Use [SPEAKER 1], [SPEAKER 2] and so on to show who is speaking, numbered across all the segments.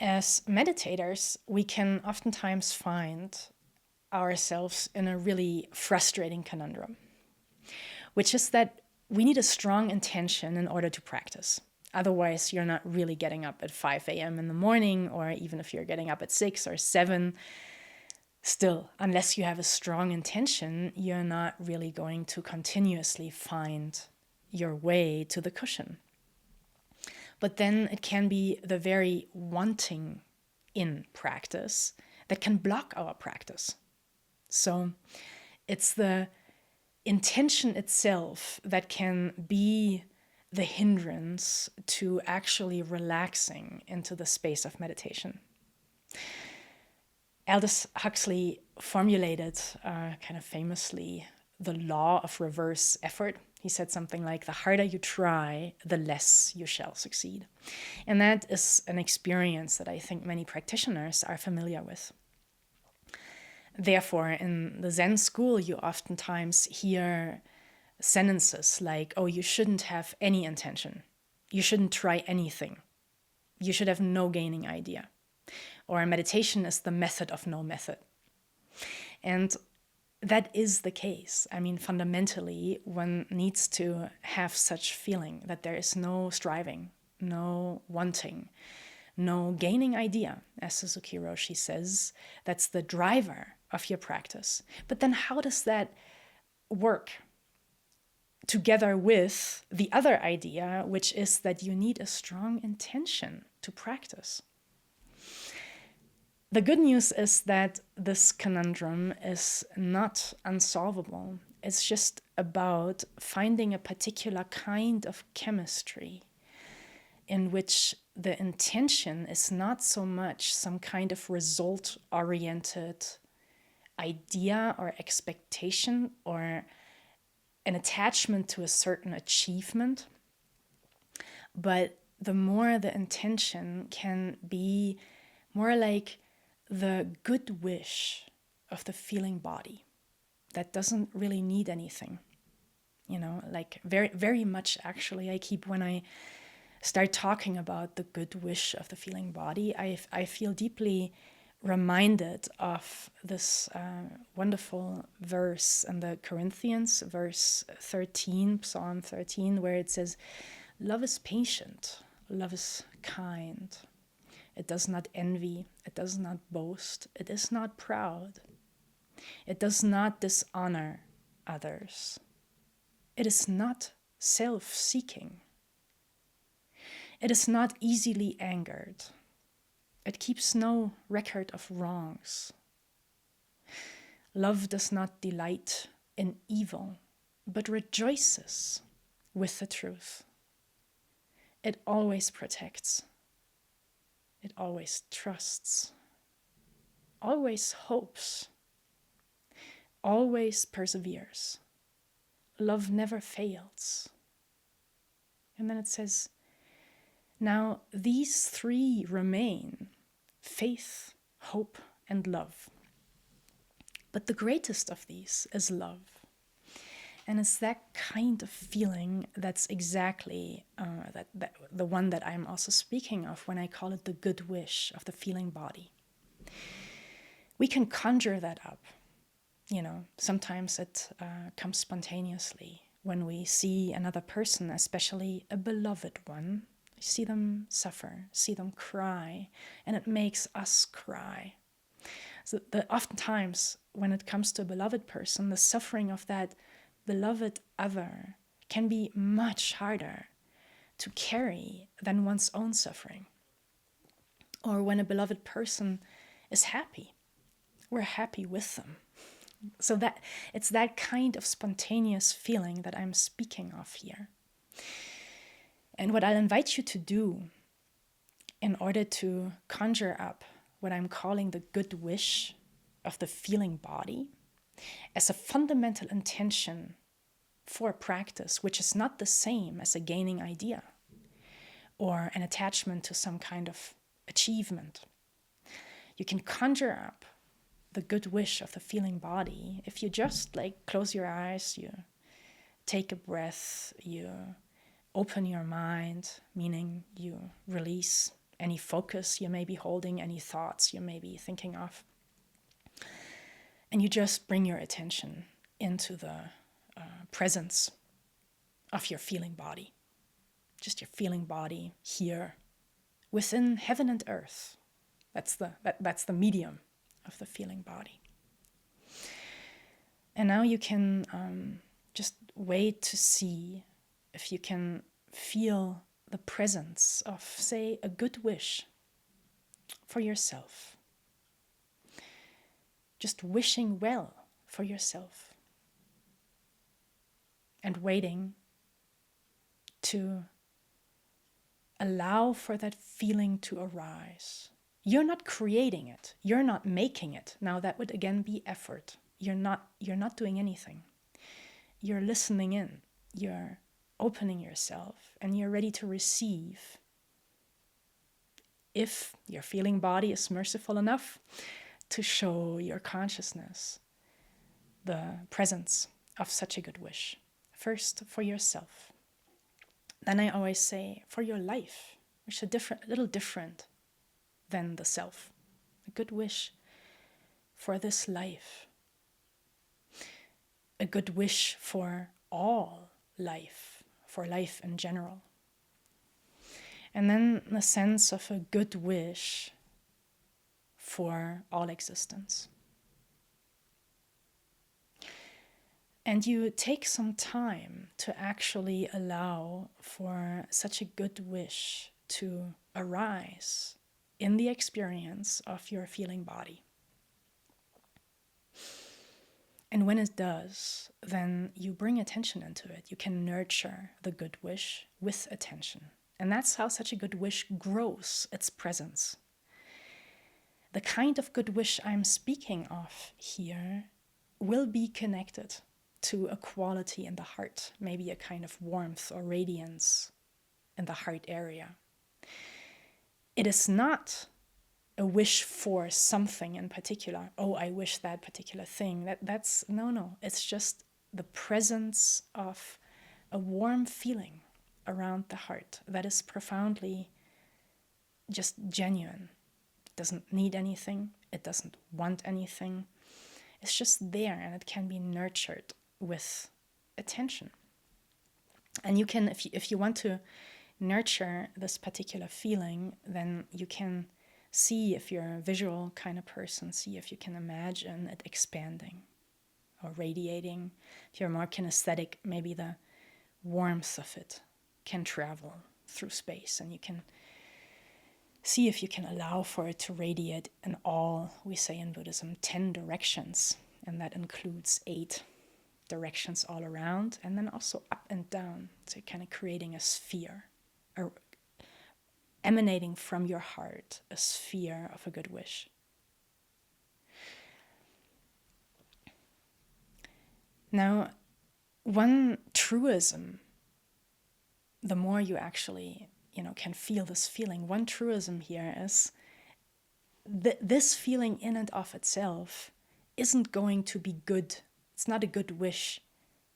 [SPEAKER 1] As meditators, we can oftentimes find ourselves in a really frustrating conundrum, which is that we need a strong intention in order to practice. Otherwise, you're not really getting up at 5 a.m. in the morning, or even if you're getting up at 6 or 7, still, unless you have a strong intention, you're not really going to continuously find your way to the cushion. But then it can be the very wanting in practice that can block our practice. So it's the intention itself that can be the hindrance to actually relaxing into the space of meditation. Aldous Huxley formulated kind of famously the law of reverse effort. He said something like, the harder you try, the less you shall succeed. And that is an experience that I think many practitioners are familiar with. Therefore, in the Zen school, you oftentimes hear sentences like, oh, you shouldn't have any intention. You shouldn't try anything. You should have no gaining idea. Or meditation is the method of no method. And that is the case. I mean, fundamentally, one needs to have such feeling that there is no striving, no wanting, no gaining idea, as Suzuki Roshi says. That's the driver of your practice. But then how does that work together with the other idea, which is that you need a strong intention to practice? The good news is that this conundrum is not unsolvable. It's just about finding a particular kind of chemistry in which the intention is not so much some kind of result-oriented idea or expectation or an attachment to a certain achievement, but the more the intention can be more like the good wish of the feeling body that doesn't really need anything. Like very, very much actually, when I start talking about the good wish of the feeling body, I feel deeply reminded of this wonderful verse in the Corinthians, verse 13, Psalm 13, where it says, love is patient, love is kind. It does not envy, it does not boast, it is not proud. It does not dishonor others. It is not self-seeking. It is not easily angered. It keeps no record of wrongs. Love does not delight in evil, but rejoices with the truth. It always protects. It always trusts, always hopes, always perseveres. Love never fails. And then it says, now these three remain, faith, hope, and love. But the greatest of these is love. And it's that kind of feeling that's exactly the one that I'm also speaking of when I call it the good wish of the feeling body. We can conjure that up. Sometimes it comes spontaneously when we see another person, especially a beloved one. We see them suffer, see them cry, and it makes us cry. So oftentimes when it comes to a beloved person, the suffering of that beloved other can be much harder to carry than one's own suffering. Or when a beloved person is happy, we're happy with them. So that it's that kind of spontaneous feeling that I'm speaking of here. And what I'll invite you to do in order to conjure up what I'm calling the good wish of the feeling body as a fundamental intention for practice, which is not the same as a gaining idea or an attachment to some kind of achievement. You can conjure up the good wish of the feeling body if you just close your eyes, you take a breath, you open your mind, meaning you release any focus you may be holding, any thoughts you may be thinking of. And you just bring your attention into the presence of your feeling body. Just your feeling body here within heaven and earth. That's the medium of the feeling body. And now you can just wait to see if you can feel the presence of, say, a good wish for yourself. Just wishing well for yourself. And waiting to allow for that feeling to arise. You're not creating it. You're not making it. Now that would again be effort. You're not doing anything. You're listening in. You're opening yourself and you're ready to receive. If your feeling body is merciful enough to show your consciousness the presence of such a good wish. First for yourself. Then I always say for your life, which is a little different than the self. A good wish for this life. A good wish for all life, for life in general. And then the sense of a good wish for all existence. And you take some time to actually allow for such a good wish to arise in the experience of your feeling body. And when it does, then you bring attention into it. You can nurture the good wish with attention. And that's how such a good wish grows its presence. The kind of good wish I'm speaking of here will be connected to a quality in the heart, maybe a kind of warmth or radiance in the heart area. It is not a wish for something in particular. Oh, I wish that particular thing. That's no. It's just the presence of a warm feeling around the heart that is profoundly just genuine. It doesn't need anything. It doesn't want anything. It's just there, and it can be nurtured with attention. And you can, if you want to nurture this particular feeling, then you can see, if you're a visual kind of person, see if you can imagine it expanding or radiating. If you're more kinesthetic, maybe the warmth of it can travel through space, and you can see if you can allow for it to radiate in all, we say in Buddhism, 10 directions, and that includes 8 directions all around, and then also up and down, so you're kind of creating a sphere, emanating from your heart, a sphere of a good wish. Now, one truism, the more you actually, can feel this feeling, one truism here is this feeling in and of itself isn't going to be good. It's not a good wish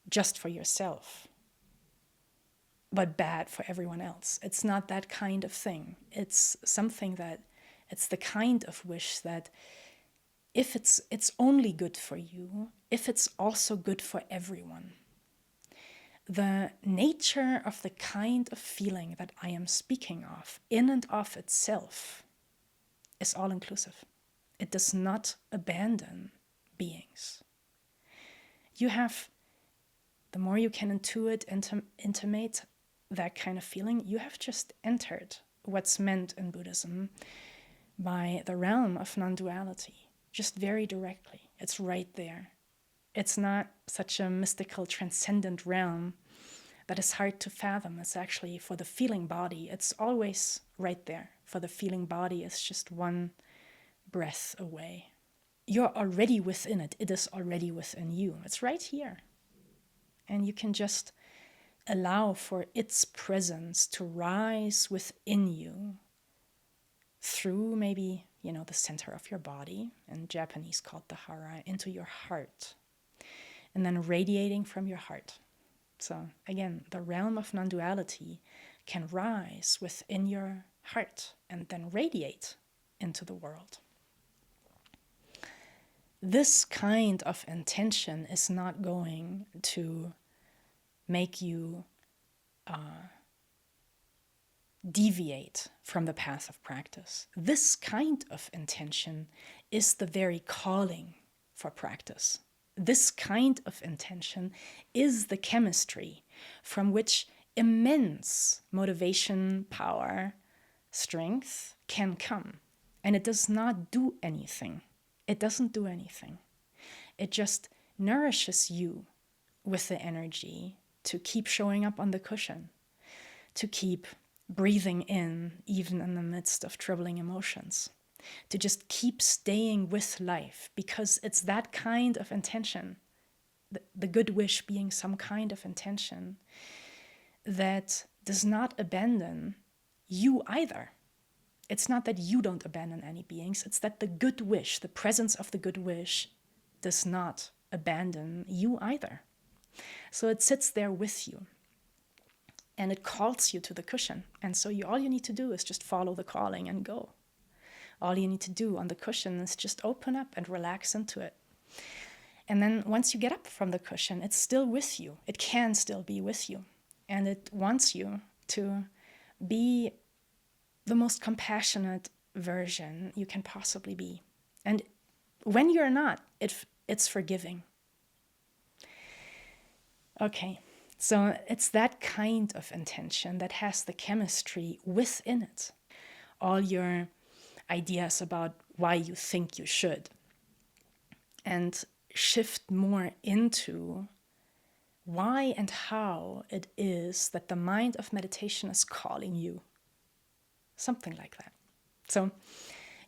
[SPEAKER 1] just for yourself, but bad for everyone else. It's not that kind of thing. It's something it's the kind of wish that if it's only good for you, if it's also good for everyone. The nature of the kind of feeling that I am speaking of, in and of itself, is all-inclusive. It does not abandon beings. You have, the more you can intuit, intimate that kind of feeling, you have just entered what's meant in Buddhism by the realm of non-duality, just very directly. It's right there. It's not such a mystical, transcendent realm that is hard to fathom. It's actually, for the feeling body, it's always right there. For the feeling body, it's just one breath away. You're already within it. It is already within you. It's right here. And you can just allow for its presence to rise within you through maybe, the center of your body, in Japanese called the hara, into your heart, and then radiating from your heart. So again, the realm of non-duality can rise within your heart and then radiate into the world. This kind of intention is not going to make you deviate from the path of practice. This kind of intention is the very calling for practice. This kind of intention is the chemistry from which immense motivation, power, strength can come. And it does not do anything. It doesn't do anything. It just nourishes you with the energy to keep showing up on the cushion, to keep breathing in even in the midst of troubling emotions, to just keep staying with life, because it's that kind of intention, the good wish being some kind of intention that does not abandon you either. It's not that you don't abandon any beings, it's that the good wish, the presence of the good wish, does not abandon you either. So it sits there with you. And it calls you to the cushion. And so all you need to do is just follow the calling and go. All you need to do on the cushion is just open up and relax into it. And then once you get up from the cushion, it's still with you. It can still be with you. And it wants you to be the most compassionate version you can possibly be. And when you're not, it's forgiving. Okay. So it's that kind of intention that has the chemistry within it. All your ideas about why you think you should. And shift more into why and how it is that the mind of meditation is calling you. Something like that. So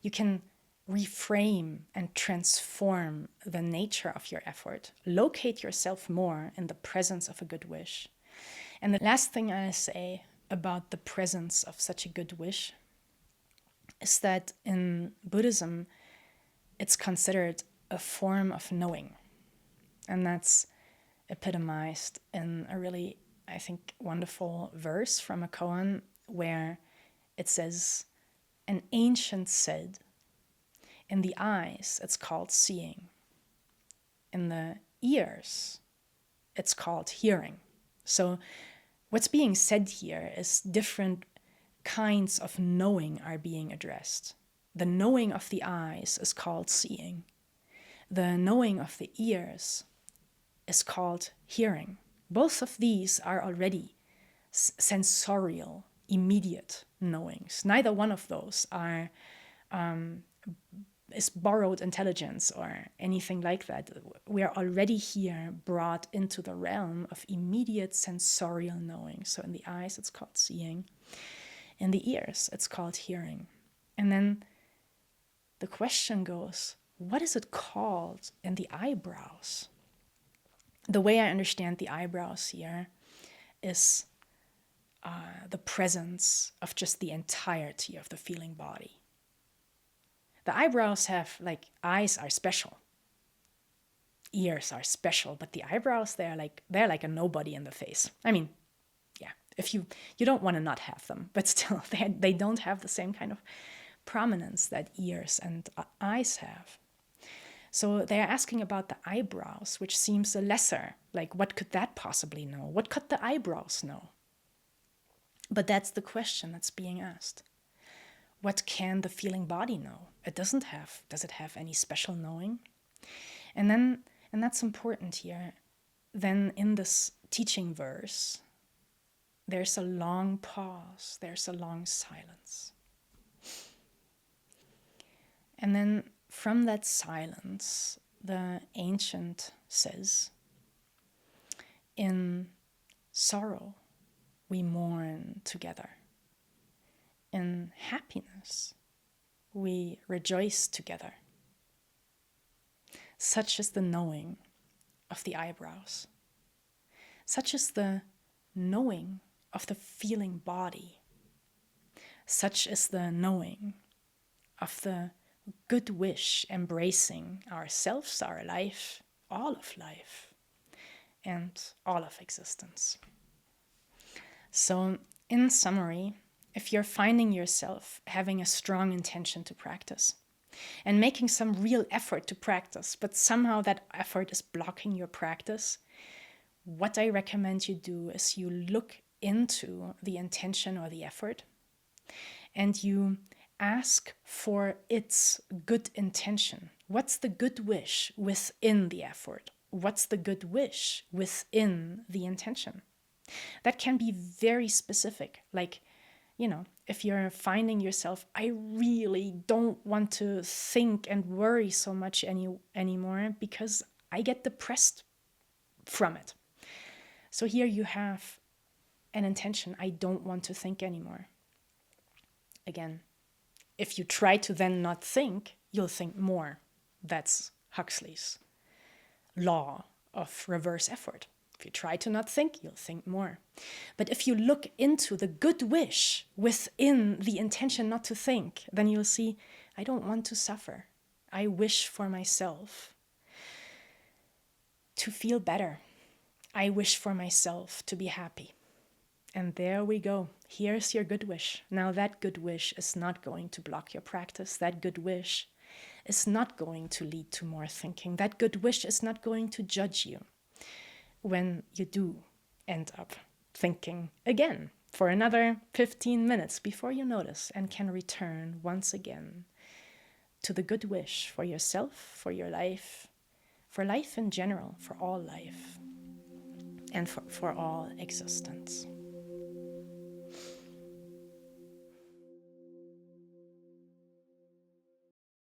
[SPEAKER 1] you can reframe and transform the nature of your effort. Locate yourself more in the presence of a good wish. And the last thing I say about the presence of such a good wish is that in Buddhism, it's considered a form of knowing. And that's epitomized in a really, I think, wonderful verse from a koan where it says, "An ancient said, in the eyes, it's called seeing. In the ears, it's called hearing." So what's being said here is different kinds of knowing are being addressed. The knowing of the eyes is called seeing. The knowing of the ears is called hearing. Both of these are already sensorial, immediate knowings. Neither one of those is borrowed intelligence or anything like that. We are already here brought into the realm of immediate sensorial knowing. So in the eyes, it's called seeing. In the ears, it's called hearing. And then the question goes, what is it called in the eyebrows? The way I understand the eyebrows here is the presence of just the entirety of the feeling body. The eyebrows have, eyes are special. Ears are special, but the eyebrows, they're like a nobody in the face. I mean, yeah, if you don't want to not have them, but still, they don't have the same kind of prominence that ears and eyes have. So they're asking about the eyebrows, which seems a lesser, what could that possibly know? What could the eyebrows know? But that's the question that's being asked. What can the feeling body know? Does it have any special knowing? And that's important here. Then in this teaching verse, there's a long pause, there's a long silence. And then from that silence, the ancient says, "In sorrow, we mourn together. In happiness, we rejoice together." Such is the knowing of the eyebrows. Such is the knowing of the feeling body. Such is the knowing of the good wish embracing ourselves, our life, all of life, and all of existence. So, in summary, if you're finding yourself having a strong intention to practice and making some real effort to practice, but somehow that effort is blocking your practice, what I recommend you do is you look into the intention or the effort and you ask for its good intention. What's the good wish within the effort? What's the good wish within the intention? That can be very specific. Like, if you're finding yourself, I really don't want to think and worry so much anymore because I get depressed from it. So here you have an intention, I don't want to think anymore. Again, if you try to then not think, you'll think more. That's Huxley's law of reverse effort. If you try to not think, you'll think more. But if you look into the good wish within the intention not to think, then you'll see, I don't want to suffer. I wish for myself to feel better. I wish for myself to be happy. And there we go. Here's your good wish. Now that good wish is not going to block your practice. That good wish is not going to lead to more thinking. That good wish is not going to judge you when you do end up thinking again for another 15 minutes before you notice and can return once again to the good wish for yourself, for your life, for life in general, for all life, and for all existence.